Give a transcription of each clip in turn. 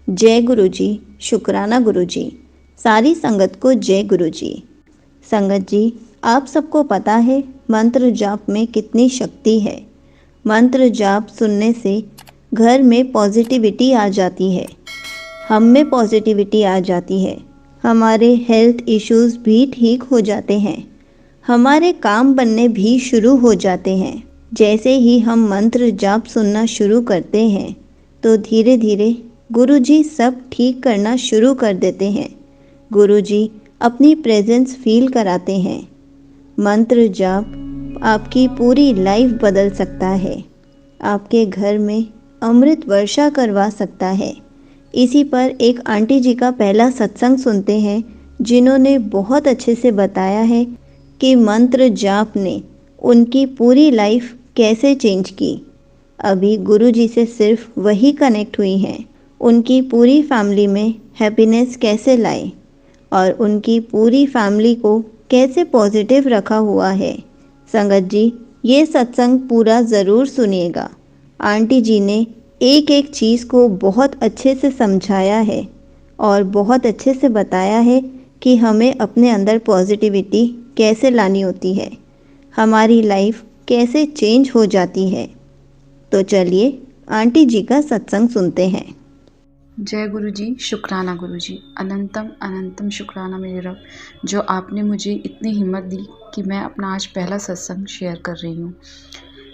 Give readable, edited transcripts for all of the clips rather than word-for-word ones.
जय गुरु जी, शुक्राना गुरु जी। सारी संगत को जय गुरु जी। संगत जी, आप सबको पता है मंत्र जाप में कितनी शक्ति है। मंत्र जाप सुनने से घर में पॉजिटिविटी आ जाती है, हम में पॉजिटिविटी आ जाती है, हमारे हेल्थ इश्यूज भी ठीक हो जाते हैं, हमारे काम बनने भी शुरू हो जाते हैं। जैसे ही हम मंत्र जाप सुनना शुरू करते हैं तो धीरे धीरे गुरुजी सब ठीक करना शुरू कर देते हैं। गुरुजी अपनी प्रेजेंस फील कराते हैं। मंत्र जाप आपकी पूरी लाइफ बदल सकता है, आपके घर में अमृत वर्षा करवा सकता है। इसी पर एक आंटी जी का पहला सत्संग सुनते हैं, जिन्होंने बहुत अच्छे से बताया है कि मंत्र जाप ने उनकी पूरी लाइफ कैसे चेंज की। अभी गुरु जी से सिर्फ वही कनेक्ट हुई हैं, उनकी पूरी फैमिली में हैप्पीनेस कैसे लाए और उनकी पूरी फैमिली को कैसे पॉजिटिव रखा हुआ है। संगत जी, ये सत्संग पूरा ज़रूर सुनिएगा। आंटी जी ने एक एक चीज़ को बहुत अच्छे से समझाया है और बहुत अच्छे से बताया है कि हमें अपने अंदर पॉजिटिविटी कैसे लानी होती है, हमारी लाइफ कैसे चेंज हो जाती है। तो चलिए आंटी जी का सत्संग सुनते हैं। जय गुरु जी, शुक्राना गुरु जी। अनंतम अनंतम शुक्राना मेरे रब, जो आपने मुझे इतनी हिम्मत दी कि मैं अपना आज पहला सत्संग शेयर कर रही हूँ।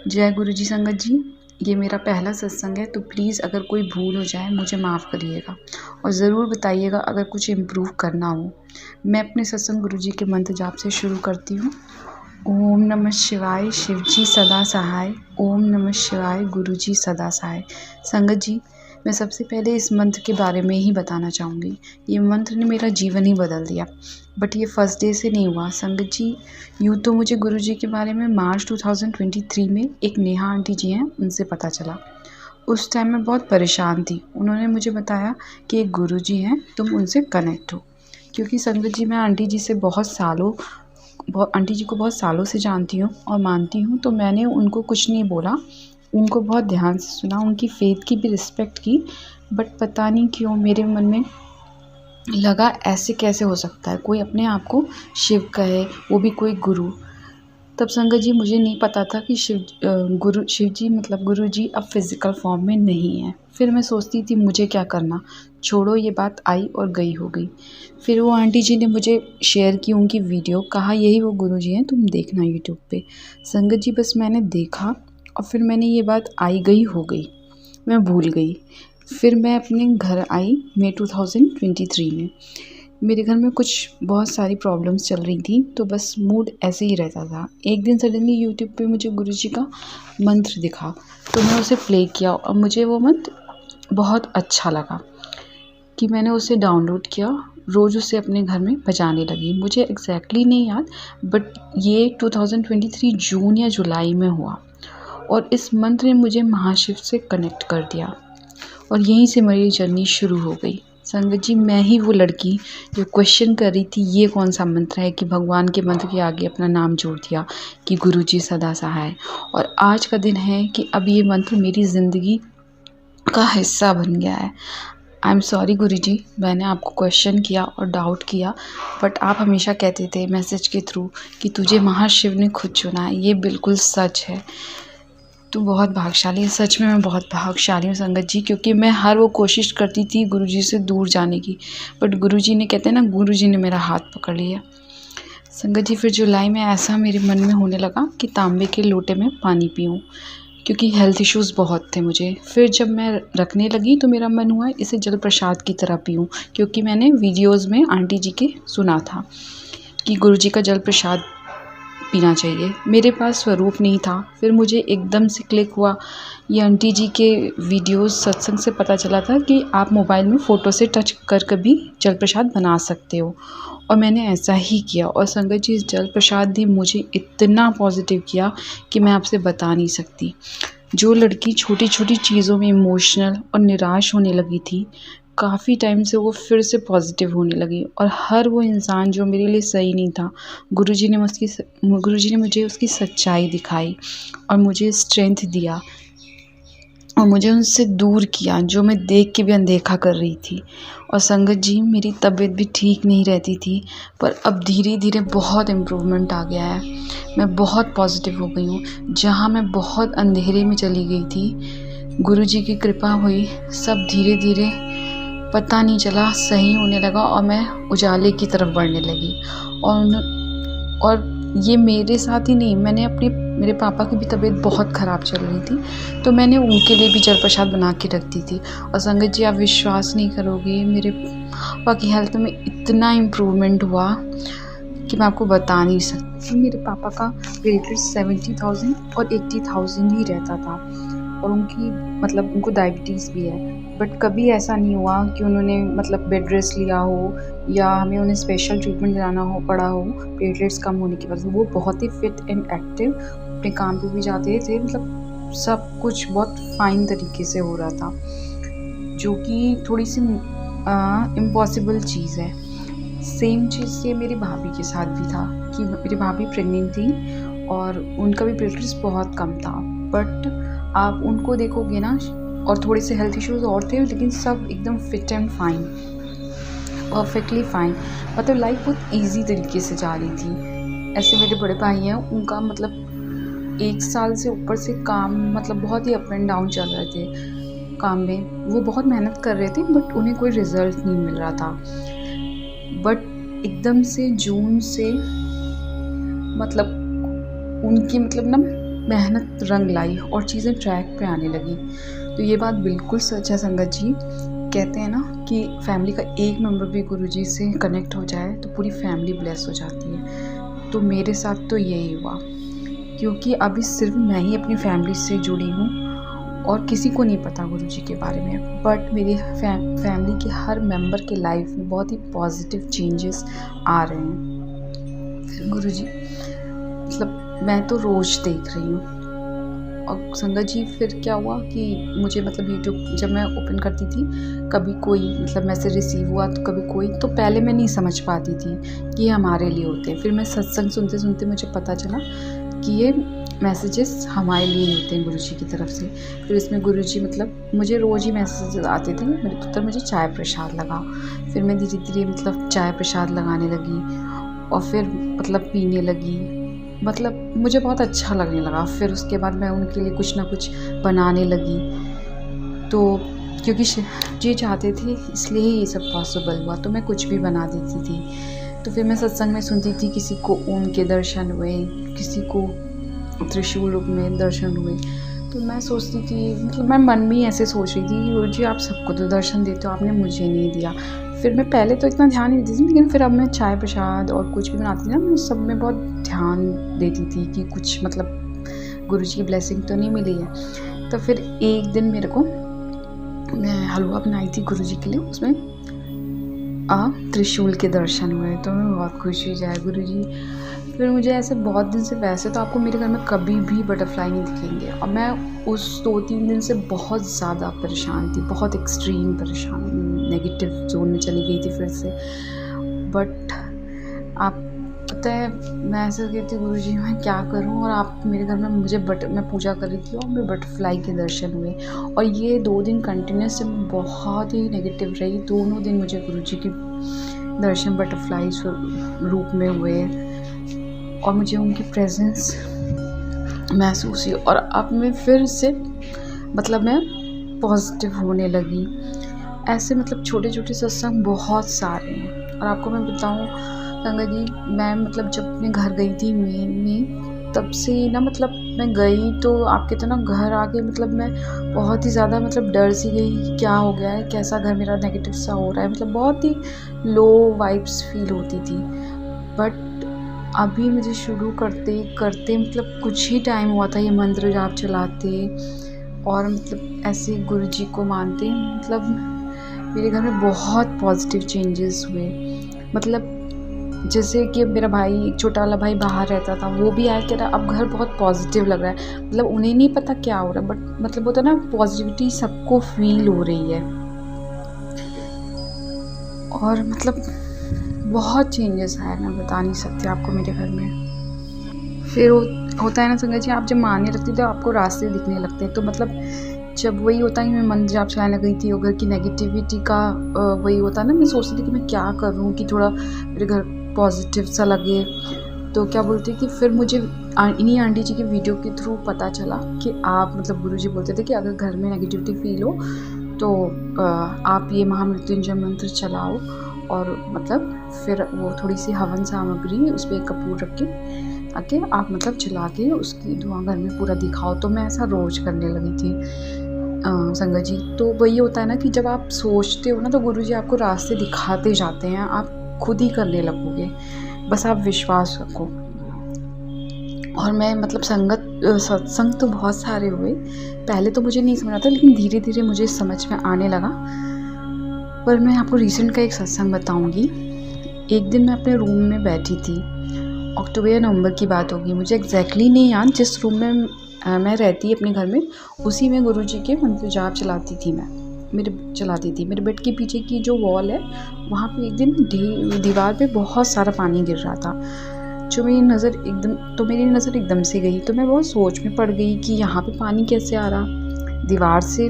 जय गुरु जी। संगत जी, ये मेरा पहला सत्संग है, तो प्लीज़ अगर कोई भूल हो जाए मुझे माफ़ करिएगा और ज़रूर बताइएगा अगर कुछ इम्प्रूव करना हो। मैं अपने सत्संग गुरु जी के मंत्र जाप से शुरू करती हूँ। ओम नमः शिवाय, शिव जी सदा सहाय। ओम नमः शिवाय, गुरु जी सदा सहाय। संगत जी, मैं सबसे पहले इस मंत्र के बारे में ही बताना चाहूँगी। ये मंत्र ने मेरा जीवन ही बदल दिया, बट ये फर्स्ट डे से नहीं हुआ। संगत जी, यूँ तो मुझे गुरु जी के बारे में मार्च 2023 में एक नेहा आंटी जी हैं, उनसे पता चला। उस टाइम मैं बहुत परेशान थी। उन्होंने मुझे बताया कि एक गुरु जी हैं, तुम उनसे कनेक्ट हो। क्योंकि संगत जी, मैं आंटी जी से आंटी जी को बहुत सालों से जानती हूँ और मानती हूँ, तो मैंने उनको कुछ नहीं बोला, उनको बहुत ध्यान से सुना, उनकी फेथ की भी रिस्पेक्ट की। बट पता नहीं क्यों मेरे मन में लगा ऐसे कैसे हो सकता है, कोई अपने आप को शिव कहे, वो भी कोई गुरु। तब संगत जी, मुझे नहीं पता था कि शिव जी मतलब गुरु जी अब फिज़िकल फॉर्म में नहीं है। फिर मैं सोचती थी मुझे क्या करना, छोड़ो, ये बात आई और गई हो गई। फिर वो आंटी जी ने मुझे शेयर की उनकी वीडियो, कहा यही वो गुरु जी हैं, तुम देखना यूट्यूब पे। संगत जी, बस मैंने देखा और फिर मैंने ये बात आई गई हो गई, मैं भूल गई। फिर मैं अपने घर आई मई 2023 में। मेरे घर में कुछ बहुत सारी प्रॉब्लम्स चल रही थी, तो बस मूड ऐसे ही रहता था। एक दिन सडनली यूट्यूब पे मुझे गुरुजी का मंत्र दिखा, तो मैं उसे प्ले किया और मुझे वो मंत्र बहुत अच्छा लगा कि मैंने उसे डाउनलोड किया, रोज़ उसे अपने घर में बजाने लगी। मुझे एग्जैक्टली नहीं याद, बट ये 2023 जून या जुलाई में हुआ और इस मंत्र ने मुझे महाशिव से कनेक्ट कर दिया और यहीं से मेरी जर्नी शुरू हो गई। संगत जी, मैं ही वो लड़की जो क्वेश्चन कर रही थी ये कौन सा मंत्र है, कि भगवान के मंत्र के आगे अपना नाम जोड़ दिया कि गुरुजी सदा सहाय। और आज का दिन है कि अब ये मंत्र मेरी ज़िंदगी का हिस्सा बन गया है। आई एम सॉरी गुरुजी, मैंने आपको क्वेश्चन किया और डाउट किया, बट आप हमेशा कहते थे मैसेज के थ्रू कि तुझे महाशिव ने खुद चुना है। ये बिल्कुल सच है, तू बहुत भाग्यशाली है। सच में मैं बहुत भाग्यशाली हूँ संगत जी, क्योंकि मैं हर वो कोशिश करती थी गुरुजी से दूर जाने की, बट गुरुजी ने, कहते हैं ना, गुरुजी ने मेरा हाथ पकड़ लिया। संगत जी, फिर जुलाई में ऐसा मेरे मन में होने लगा कि तांबे के लोटे में पानी पीऊँ, क्योंकि हेल्थ इश्यूज़ बहुत थे मुझे। फिर जब मैं रखने लगी तो मेरा मन हुआ इसे जल प्रसाद की तरह पीऊँ, क्योंकि मैंने वीडियोज़ में आंटी जी के सुना था कि गुरुजी का जल प्रसाद पीना चाहिए। मेरे पास स्वरूप नहीं था। फिर मुझे एकदम से क्लिक हुआ, ये आंटी जी के वीडियोस सत्संग से पता चला था कि आप मोबाइल में फ़ोटो से टच कर भी जल प्रसाद बना सकते हो, और मैंने ऐसा ही किया। और संगत जी, इस जल प्रसाद ने मुझे इतना पॉजिटिव किया कि मैं आपसे बता नहीं सकती। जो लड़की छोटी छोटी चीज़ों में इमोशनल और निराश होने लगी थी, काफ़ी टाइम से वो फिर से पॉजिटिव होने लगी। और हर वो इंसान जो मेरे लिए सही नहीं था, गुरुजी ने मुझे उसकी सच्चाई दिखाई और मुझे स्ट्रेंथ दिया और मुझे उनसे दूर किया, जो मैं देख के भी अनदेखा कर रही थी। और संगत जी, मेरी तबीयत भी ठीक नहीं रहती थी, पर अब धीरे धीरे बहुत इम्प्रूवमेंट आ गया है। मैं बहुत पॉजिटिव हो गई हूँ। जहाँ मैं बहुत अंधेरे में चली गई थी, गुरुजी की कृपा हुई, सब धीरे धीरे पता नहीं चला सही होने लगा और मैं उजाले की तरफ बढ़ने लगी। और ये मेरे साथ ही नहीं, मेरे पापा की भी तबीयत बहुत ख़राब चल रही थी, तो मैंने उनके लिए भी जल प्रसाद बना के रख दी थी। और संगत जी, आप विश्वास नहीं करोगे, मेरे पापा की हेल्थ में इतना इम्प्रूवमेंट हुआ कि मैं आपको बता नहीं सकती। मेरे पापा का प्लेटलेट 70,000 और 80,000 ही रहता था, और उनको डायबिटीज़ भी है। बट कभी ऐसा नहीं हुआ कि उन्होंने बेड रेस्ट लिया हो या हमें उन्हें स्पेशल ट्रीटमेंट दिलाना पड़ा हो प्लेटलेट्स कम होने की वजह से। वो बहुत ही फिट एंड एक्टिव, अपने काम पे भी जाते थे, सब कुछ बहुत फाइन तरीके से हो रहा था, जो कि थोड़ी सी इम्पॉसिबल चीज़ है। सेम चीज़ ये मेरी भाभी के साथ भी था कि मेरी भाभी प्रेग्नेंट थी और उनका भी प्लेटलेट्स बहुत कम था। बट आप उनको देखोगे ना, और थोड़े से हेल्थ इश्यूज और थे, लेकिन सब एकदम fit and fine, perfectly fine. Life बहुत इजी तरीके से जा रही थी। ऐसे मेरे बड़े भाई हैं, उनका 1 साल से ऊपर से काम बहुत ही अप एंड डाउन चल रहे थे काम में। वो बहुत मेहनत कर रहे थे, बट उन्हें कोई रिजल्ट नहीं मिल रहा था। बट एकदम से जून से उनकी मेहनत रंग लाई और चीज़ें ट्रैक पे आने लगी। तो ये बात बिल्कुल सच है संगत जी। कहते हैं ना कि फैमिली का एक मेंबर भी गुरुजी से कनेक्ट हो जाए तो पूरी फैमिली ब्लेस हो जाती है। तो मेरे साथ तो यही हुआ, क्योंकि अभी सिर्फ मैं ही अपनी फैमिली से जुड़ी हूँ और किसी को नहीं पता गुरुजी के बारे में। बट मेरी फैमिली के हर मेंबर के लाइफ में बहुत ही पॉजिटिव चेंजेस आ रहे हैं। फिर गुरुजी मैं तो रोज़ देख रही हूँ। और संगत जी, फिर क्या हुआ कि मुझे यूट्यूब जब मैं ओपन करती थी, कभी कोई मैसेज रिसीव हुआ तो कभी कोई, तो पहले मैं नहीं समझ पाती थी कि ये हमारे लिए होते हैं। फिर मैं सत्संग सुनते सुनते मुझे पता चला कि ये मैसेजेस हमारे लिए होते हैं गुरुजी की तरफ से। फिर इसमें गुरुजी मुझे रोज़ ही मैसेजेस आते थे, मेरे पुत्र मुझे चाय प्रसाद लगा। फिर मैं धीरे धीरे चाय प्रसाद लगाने लगी और फिर पीने लगी, मुझे बहुत अच्छा लगने लगा। फिर उसके बाद मैं उनके लिए कुछ ना कुछ बनाने लगी, तो क्योंकि जी चाहते थे इसलिए ही ये सब पॉसिबल हुआ, तो मैं कुछ भी बना देती थी। तो फिर मैं सत्संग में सुनती थी, किसी को ओम के दर्शन हुए, किसी को त्रिशूल रूप में दर्शन हुए। तो मैं सोचती थी, मैं मन में ही ऐसे सोच रही थी, गुरु जी आप सबको तो दर्शन देते हो, आपने मुझे नहीं दिया। फिर मैं पहले तो इतना ध्यान नहीं देती थी, लेकिन फिर अब मैं चाय प्रसाद और कुछ भी बनाती थी ना, मैं सब में बहुत ध्यान देती थी कि कुछ गुरुजी की ब्लेसिंग तो नहीं मिली है। तो फिर एक दिन मेरे को मैं हलवा बनाई थी गुरुजी के लिए, उसमें त्रिशूल के दर्शन हुए, तो मैं बहुत खुश हुई, जय गुरुजी। फिर मुझे ऐसे बहुत दिन से, वैसे तो आपको मेरे घर में कभी भी बटरफ्लाई नहीं दिखेंगे, और मैं उस 2-3 दिन से बहुत ज़्यादा परेशान थी, बहुत एक्सट्रीम परेशान, नेगेटिव जोन में चली गई थी फिर से। बट आप पता है, मैं ऐसे कहती गुरुजी मैं क्या करूं, और आप मेरे घर में मैं पूजा कर रही थी और मेरे बटरफ्लाई के दर्शन हुए। और ये 2 दिन कंटिन्यूस से बहुत ही नेगेटिव रही। दोनों दिन मुझे गुरुजी की दर्शन बटरफ्लाई रूप में हुए और मुझे उनकी प्रेजेंस महसूस हुई। और अब मैं फिर से मैं पॉजिटिव होने लगी। ऐसे छोटे छोटे सत्संग बहुत सारे हैं। और आपको मैं बताऊं गंगा जी, मैं जब अपने घर गई थी मई में, तब से ना मैं गई तो आपके तो ना घर आके मैं बहुत ही ज़्यादा डर सी गई, क्या हो गया है, कैसा घर मेरा नेगेटिव सा हो रहा है, बहुत ही लो वाइब्स फील होती थी। बट अभी मुझे शुरू करते करते कुछ ही टाइम हुआ था ये मंत्र जाप चलाते और ऐसे गुरुजी को मानते, मेरे घर में बहुत पॉजिटिव चेंजेस हुए। जैसे कि मेरा भाई, एक छोटा वाला भाई बाहर रहता था, वो भी आया कह रहा अब घर बहुत पॉजिटिव लग रहा है। उन्हें नहीं पता क्या हो रहा है, बट होता ना पॉजिटिविटी सबको फील हो रही है। और बहुत चेंजेस आए, मैं बता नहीं सकती आपको मेरे घर में। फिर होता है ना संगत जी, आप जब मानने लगती तो आपको रास्ते दिखने लगते हैं। तो जब वही होता है कि मैं मंत्र जाप चलाने गई थी और घर की नेगेटिविटी का वही होता है ना, मैं सोचती थी कि मैं क्या करूँ कि थोड़ा मेरे घर पॉजिटिव सा लगे। तो क्या बोलते हैं कि फिर मुझे इन्हीं आंटी जी की वीडियो के थ्रू पता चला कि आप मतलब गुरुजी बोलते थे कि अगर घर में नेगेटिविटी फील हो तो आप ये महामृत्युंजय मंत्र चलाओ, और मतलब फिर वो थोड़ी सी हवन सामग्री उस पर एक कपूर रख के आके आप मतलब जला के उसकी धुआं घर में पूरा दिखाओ। तो मैं ऐसा रोज करने लगी थी संगत जी। तो वही होता है ना कि जब आप सोचते हो ना तो गुरुजी आपको रास्ते दिखाते जाते हैं, आप खुद ही करने लगोगे, बस आप विश्वास रखो। और मैं मतलब सत्संग तो बहुत सारे हुए, पहले तो मुझे नहीं समझ आता, लेकिन धीरे धीरे मुझे समझ में आने लगा। पर मैं आपको रिसेंट का एक सत्संग बताऊंगी। एक दिन मैं अपने रूम में बैठी थी, अक्टूबर या नवंबर की बात होगी, मुझे एग्जैक्टली नहीं याद। जिस रूम में मैं रहती अपने घर में, उसी में गुरुजी के मंत्र जाप चलाती थी मेरे बेड के पीछे की जो वॉल है वहाँ पे एक दिन दीवार पे बहुत सारा पानी गिर रहा था, जो मेरी नज़र एकदम से गई। तो मैं बहुत सोच में पड़ गई कि यहाँ पे पानी कैसे आ रहा, दीवार से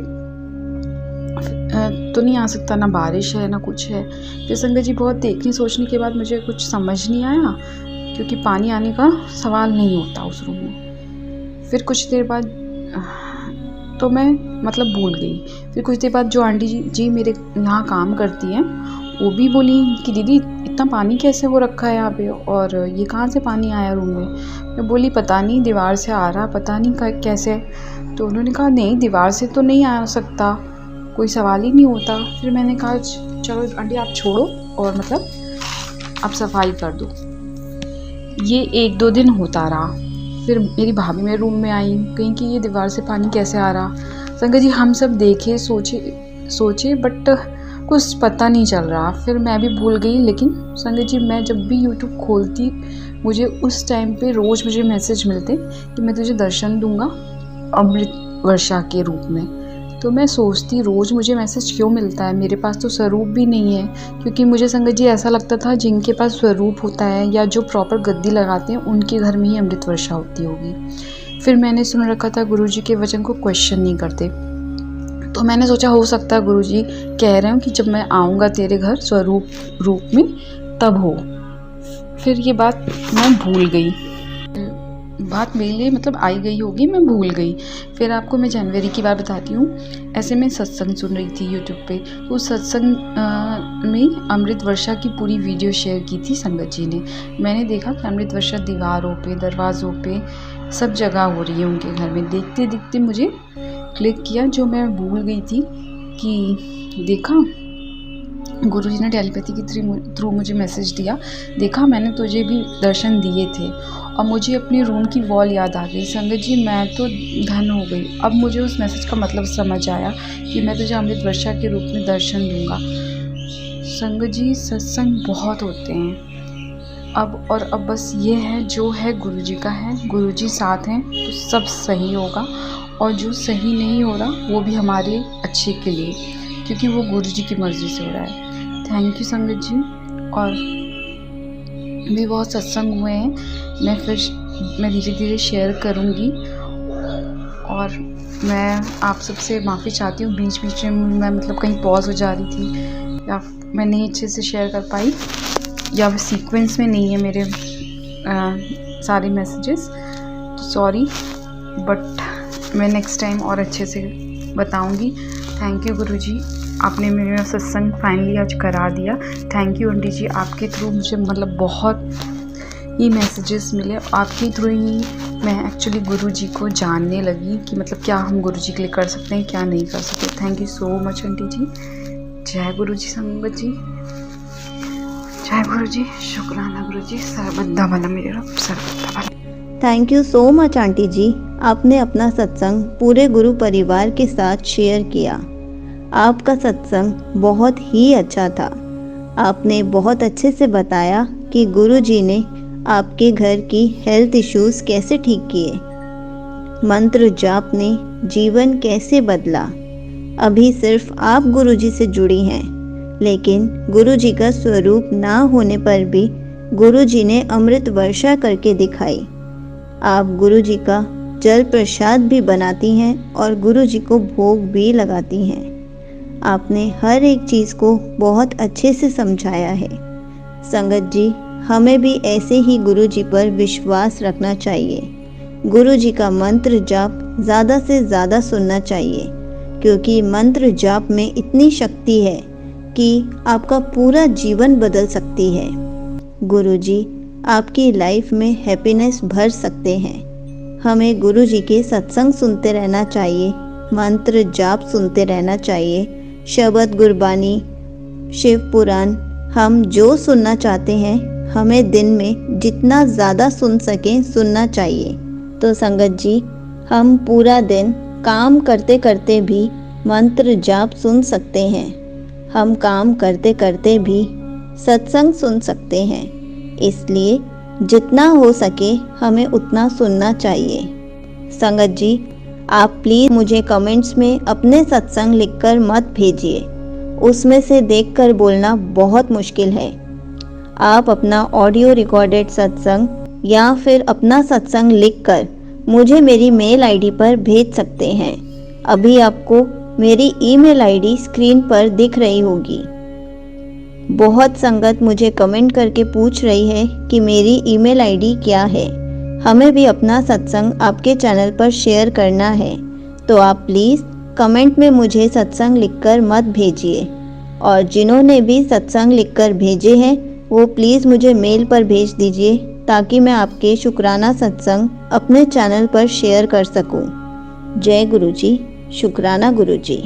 तो नहीं आ सकता, ना बारिश है ना कुछ है। फिर संगत जी बहुत देखने सोचने के बाद मुझे कुछ समझ नहीं आया, क्योंकि पानी आने का सवाल नहीं होता उस रूम में। फिर कुछ देर बाद तो मैं मतलब भूल गई। फिर कुछ देर बाद जो आंटी जी मेरे यहाँ काम करती हैं वो भी बोली कि दीदी इतना पानी कैसे हो रखा है यहाँ पे, और ये कहाँ से पानी आया रूम में। मैं बोली पता नहीं, दीवार से आ रहा, पता नहीं कैसे। तो उन्होंने कहा नहीं, दीवार से तो नहीं आ सकता, कोई सवाल ही नहीं होता। फिर मैंने कहा चलो आंटी आप छोड़ो और मतलब आप सफाई कर दो। ये 1-2 दिन होता रहा। फिर मेरी भाभी मेरे रूम में आई, कहीं कि ये दीवार से पानी कैसे आ रहा। संगत जी हम सब देखे सोचे बट कुछ पता नहीं चल रहा। फिर मैं भी भूल गई। लेकिन संगत जी मैं जब भी यूट्यूब खोलती, मुझे उस टाइम पे रोज़ मुझे मैसेज मिलते कि मैं तुझे दर्शन दूंगा अमृत वर्षा के रूप में। तो मैं सोचती रोज़ मुझे मैसेज क्यों मिलता है, मेरे पास तो स्वरूप भी नहीं है। क्योंकि मुझे संगत जी ऐसा लगता था जिनके पास स्वरूप होता है या जो प्रॉपर गद्दी लगाते हैं उनके घर में ही अमृत वर्षा होती होगी। फिर मैंने सुन रखा था गुरुजी के वचन को क्वेश्चन नहीं करते, तो मैंने सोचा हो सकता है गुरुजी कह रहे हो कि जब मैं आऊँगा तेरे घर स्वरूप रूप में तब हो। फिर ये बात मैं भूल गई, बात मेरे लिए मतलब आई गई होगी, मैं भूल गई। फिर आपको मैं जनवरी की बात बताती हूँ। ऐसे मैं सत्संग सुन रही थी यूट्यूब पे, तो उस सत्संग में अमृत वर्षा की पूरी वीडियो शेयर की थी संगत जी ने। मैंने देखा कि अमृत वर्षा दीवारों पे, दरवाज़ों पे, सब जगह हो रही है उनके घर में। देखते देखते मुझे क्लिक किया, जो मैं भूल गई थी कि देखा गुरुजी ने टेलीपैथी के थ्रू मुझे मैसेज दिया, देखा मैंने तुझे भी दर्शन दिए थे। और मुझे अपने रूम की वॉल याद आ गई। संगत जी मैं तो धन हो गई। अब मुझे उस मैसेज का मतलब समझ आया कि मैं तुझे अमृत वर्षा के रूप में दर्शन दूंगा। संगत जी सत्संग बहुत होते हैं अब बस ये है जो है गुरुजी का है, गुरुजी साथ हैं तो सब सही होगा। और जो सही नहीं हो रहा वो भी हमारे अच्छे के लिए, क्योंकि वो गुरुजी की मर्ज़ी से हो रहा है। थैंक यू संगत जी। और भी बहुत सत्संग हुए हैं, मैं धीरे धीरे शेयर करूँगी। और मैं आप सबसे माफ़ी चाहती हूँ, बीच बीच में मैं मतलब कहीं पॉज हो जा रही थी या मैं नहीं अच्छे से शेयर कर पाई, या सीक्वेंस में नहीं है मेरे सारे मैसेजेस, तो सॉरी। बट मैं नेक्स्ट टाइम और अच्छे से बताऊँगी। थैंक यू गुरुजी, आपने मेरा सत्संग फाइनली आज करा दिया। थैंक यू आंटी जी, आपके थ्रू मुझे मतलब बहुत ही मैसेजेस मिले। आपके थ्रू ही मैं एक्चुअली गुरुजी को जानने लगी कि मतलब क्या हम गुरुजी के लिए कर सकते हैं, क्या नहीं कर सकते। Thank you so much aunty ji. जय गुरुजी संगत जी, जय गुरुजी। शुक्राना गुरुजी। सर्वदा भला मेरे रब, सर्वदा भला। Thank you so much aunty ji, आपने अपना सत्संग पूरे गुरु परिवार के साथ शेयर किया। आपका सत्संग बहुत ही अच्छा था। आपने बहुत अच्छे से बताया कि गुरुजी ने आपके घर की हेल्थ इश्यूज कैसे ठीक किए, मंत्र जाप ने जीवन कैसे बदला। अभी सिर्फ आप गुरुजी से जुड़ी हैं, लेकिन गुरुजी का स्वरूप ना होने पर भी गुरुजी ने अमृत वर्षा करके दिखाई। आप गुरुजी का जल प्रसाद भी बनाती हैं और गुरु जी को भोग भी लगाती हैं। आपने हर एक चीज़ को बहुत अच्छे से समझाया है। संगत जी, हमें भी ऐसे ही गुरु जी पर विश्वास रखना चाहिए। गुरु जी का मंत्र जाप ज़्यादा से ज़्यादा सुनना चाहिए, क्योंकि मंत्र जाप में इतनी शक्ति है कि आपका पूरा जीवन बदल सकती है। गुरु जी आपकी लाइफ में हैप्पीनेस भर सकते हैं। हमें गुरु जी के सत्संग सुनते रहना चाहिए, मंत्र जाप सुनते रहना चाहिए, शब्द गुरबानी, शिव पुराण, हम जो सुनना चाहते हैं हमें दिन में जितना ज़्यादा सुन सकें सुनना चाहिए। तो संगत जी, हम पूरा दिन काम करते करते भी मंत्र जाप सुन सकते हैं। हम काम करते करते भी सत्संग सुन सकते हैं। इसलिए जितना हो सके हमें उतना सुनना चाहिए। संगत जी, आप प्लीज़ मुझे कमेंट्स में अपने सत्संग लिखकर मत भेजिए। उसमें से देखकर बोलना बहुत मुश्किल है। आप अपना ऑडियो रिकॉर्डेड सत्संग या फिर अपना सत्संग लिखकर मुझे मेरी मेल आईडी पर भेज सकते हैं। अभी आपको मेरी ईमेल आईडी स्क्रीन पर दिख रही होगी। बहुत संगत मुझे कमेंट करके पूछ रही है कि मेरी ईमेल आईडी क्या है। हमें भी अपना सत्संग आपके चैनल पर शेयर करना है, तो आप प्लीज़ कमेंट में मुझे सत्संग लिखकर मत भेजिए। और जिन्होंने भी सत्संग लिखकर भेजे हैं वो प्लीज़ मुझे मेल पर भेज दीजिए, ताकि मैं आपके शुक्राना सत्संग अपने चैनल पर शेयर कर सकूं। जय गुरु जी। शुक्राना गुरु जी।